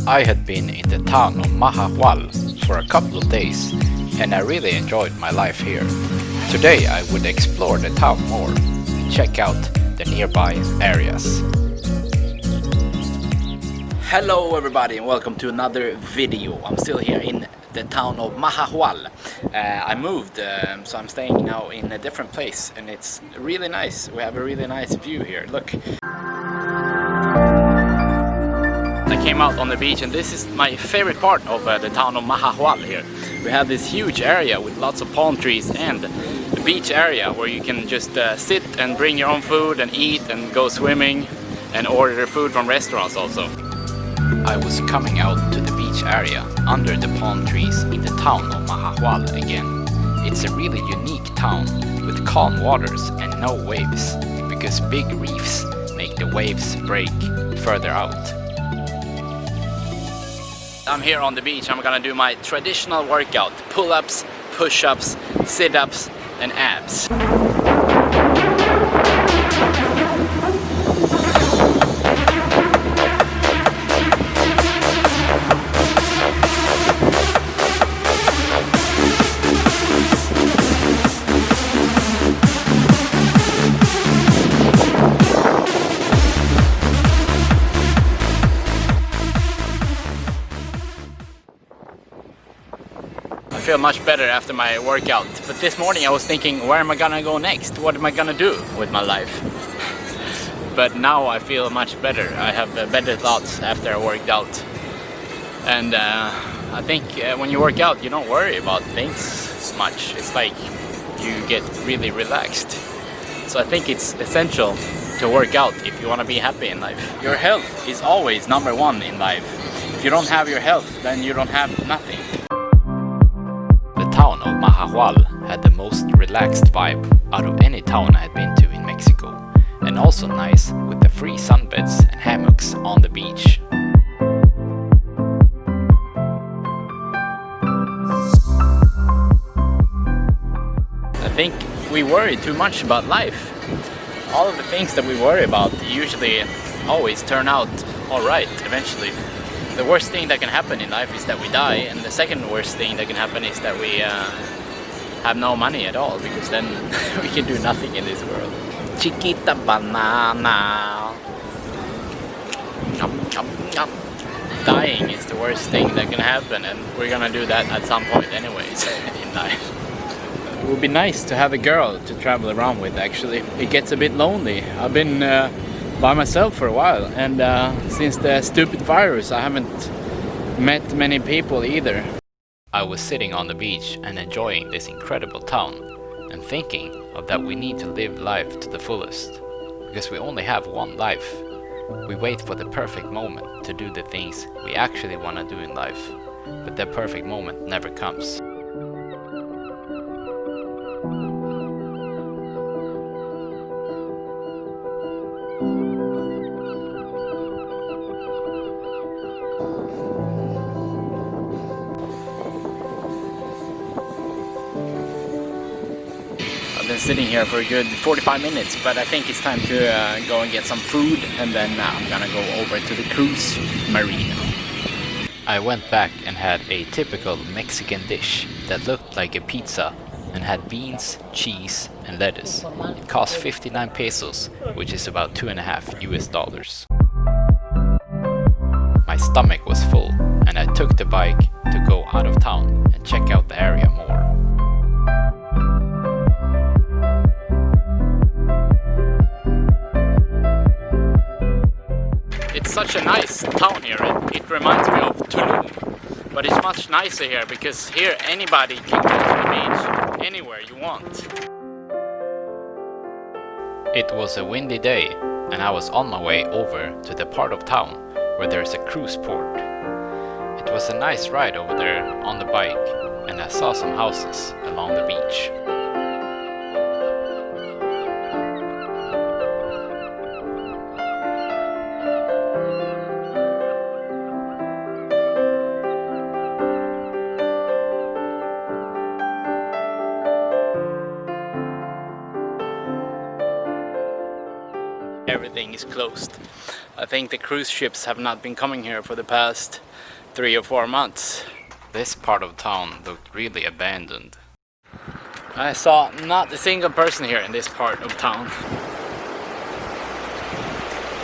I had been in the town of Mahahual for a couple of days and I really enjoyed my life here. Today I would explore the town more and check out the nearby areas. Hello everybody and welcome to another video. I'm still here in the town of Mahahual. I moved, so I'm staying now in a different place and it's really nice. We have a really nice view here. Look. I came out on the beach and this is my favorite part of the town of Mahahual here. We have this huge area with lots of palm trees and the beach area where you can just sit and bring your own food and eat and go swimming and order food from restaurants also. I was coming out to the beach area under the palm trees in the town of Mahahual again. It's a really unique town with calm waters and no waves because big reefs make the waves break further out. I'm here on the beach. I'm gonna do my traditional workout: pull-ups, push-ups, sit-ups and abs. I feel much better after my workout, but this morning I was thinking, where am I gonna go next? What am I gonna do with my life? But now I feel much better. I have better thoughts after I worked out. And I think when you work out you don't worry about things much. It's like you get really relaxed. So I think it's essential to work out if you want to be happy in life. Your health is always number one in life. If you don't have your health, then you don't have nothing. The town of Mahahual had the most relaxed vibe out of any town I had been to in Mexico, and also nice with the free sunbeds and hammocks on the beach. I think we worry too much about life. All of the things that we worry about usually always turn out alright eventually. The worst thing that can happen in life is that we die, and the second worst thing that can happen is that we have no money at all, because then we can do nothing in this world. Chiquita banana. Dying is the worst thing that can happen, and we're gonna do that at some point anyways in life. It would be nice to have a girl to travel around with actually. It gets a bit lonely. I've been by myself for a while, and since the stupid virus I haven't met many people either. I was sitting on the beach and enjoying this incredible town and thinking of that we need to live life to the fullest, because we only have one life. We wait for the perfect moment to do the things we actually want to do in life, but the perfect moment never comes. I've been sitting here for a good 45 minutes, but I think it's time to go and get some food, and then I'm gonna go over to the cruise marina. I went back and had a typical Mexican dish that looked like a pizza and had beans, cheese and lettuce. It cost 59 pesos, which is about $2.5 US. My stomach was full and I took the bike to go out of town and check out the area more. It's such a nice town here. It reminds me of Tulum, but it's much nicer here because here anybody can go to the beach anywhere you want. It was a windy day and I was on my way over to the part of town where there's a cruise port. It was a nice ride over there on the bike and I saw some houses along the beach. Everything is closed. I think the cruise ships have not been coming here for the past 3 or 4 months. This part of town looked really abandoned. I saw not a single person here in this part of town.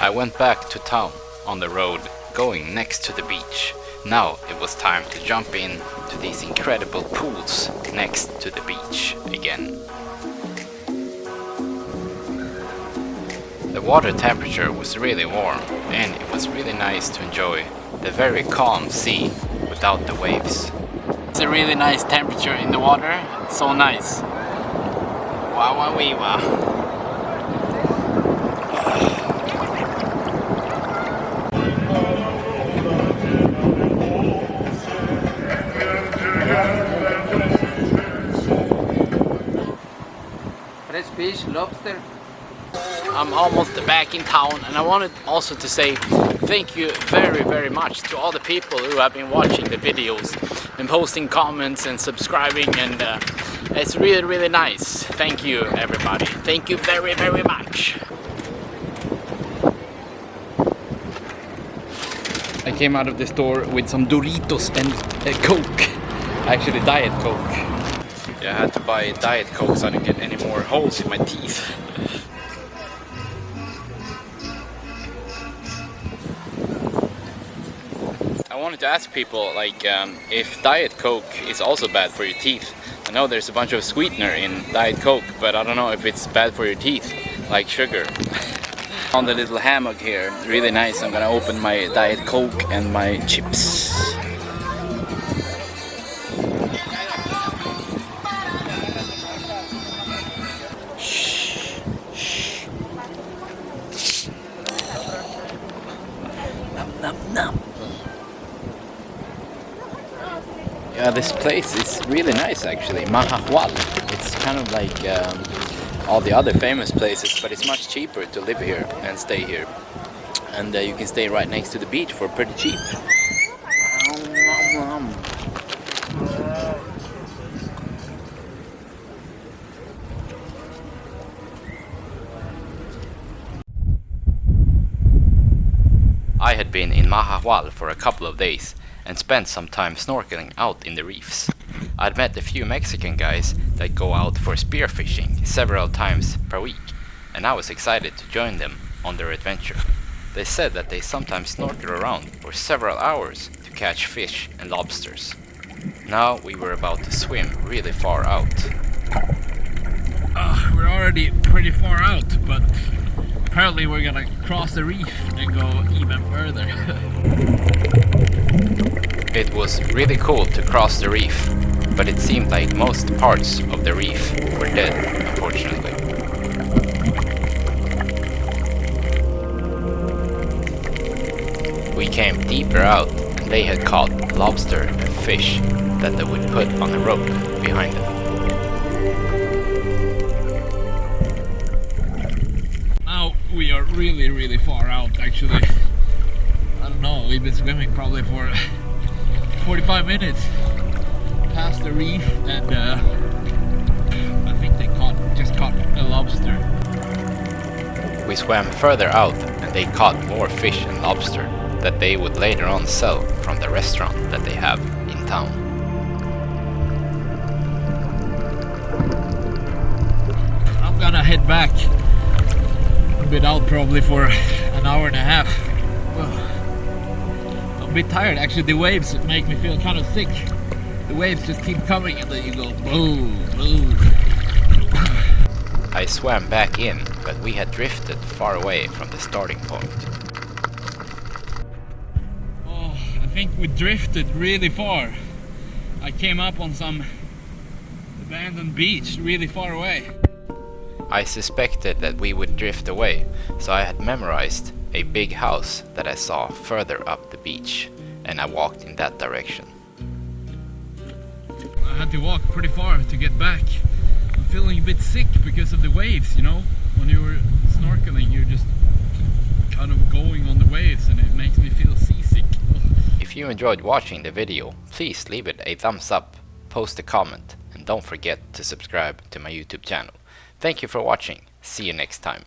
I went back to town on the road going next to the beach. Now it was time to jump in to these incredible pools next to the beach again. The water temperature was really warm and it was really nice to enjoy the very calm sea without the waves. It's a really nice temperature in the water, it's so nice. Wow, wow, wee, wow. Fresh fish, lobster. I'm almost back in town, and I wanted also to say thank you very, very much to all the people who have been watching the videos and posting comments and subscribing, and it's really, really nice. Thank you, everybody. Thank you very, very much. I came out of the store with some Doritos and a Coke. Actually, Diet Coke. Yeah, I had to buy Diet Coke so I didn't get any more holes in my teeth. I wanted to ask people, like, if Diet Coke is also bad for your teeth. I know there's a bunch of sweetener in Diet Coke, but I don't know if it's bad for your teeth, like sugar. On the little hammock here, really nice. I'm gonna open my Diet Coke and my chips. Yeah, this place is really nice actually, Mahahual. It's kind of like all the other famous places, but it's much cheaper to live here and stay here. And you can stay right next to the beach for pretty cheap. I had been in Mahahual for a couple of days and spent some time snorkeling out in the reefs. I'd met a few Mexican guys that go out for spearfishing several times per week, and I was excited to join them on their adventure. They said that they sometimes snorkel around for several hours to catch fish and lobsters. Now we were about to swim really far out. We're already pretty far out, but apparently we're gonna cross the reef and go even further. It was really cool to cross the reef, but it seemed like most parts of the reef were dead, unfortunately. We came deeper out and they had caught lobster and fish that they would put on a rope behind them. Now we are really, really far out actually. I don't know, we've been swimming probably for 45 minutes past the reef, and I think they just caught a lobster. We swam further out and they caught more fish and lobster that they would later on sell from the restaurant that they have in town. I'm gonna head back. I've been out probably for an hour and a half. I'm a bit tired actually. The waves make me feel kind of sick. The waves just keep coming and then you go boom, boom. I swam back in, but we had drifted far away from the starting point. Oh, I think we drifted really far. I came up on some abandoned beach really far away. I suspected that we would drift away, so I had memorized a big house that I saw further up the beach, and I walked in that direction. I had to walk pretty far to get back. I'm feeling a bit sick because of the waves, you know? When you were snorkeling, you're just kind of going on the waves and it makes me feel seasick. If you enjoyed watching the video, please leave it a thumbs up, post a comment, and don't forget to subscribe to my YouTube channel. Thank you for watching. See you next time.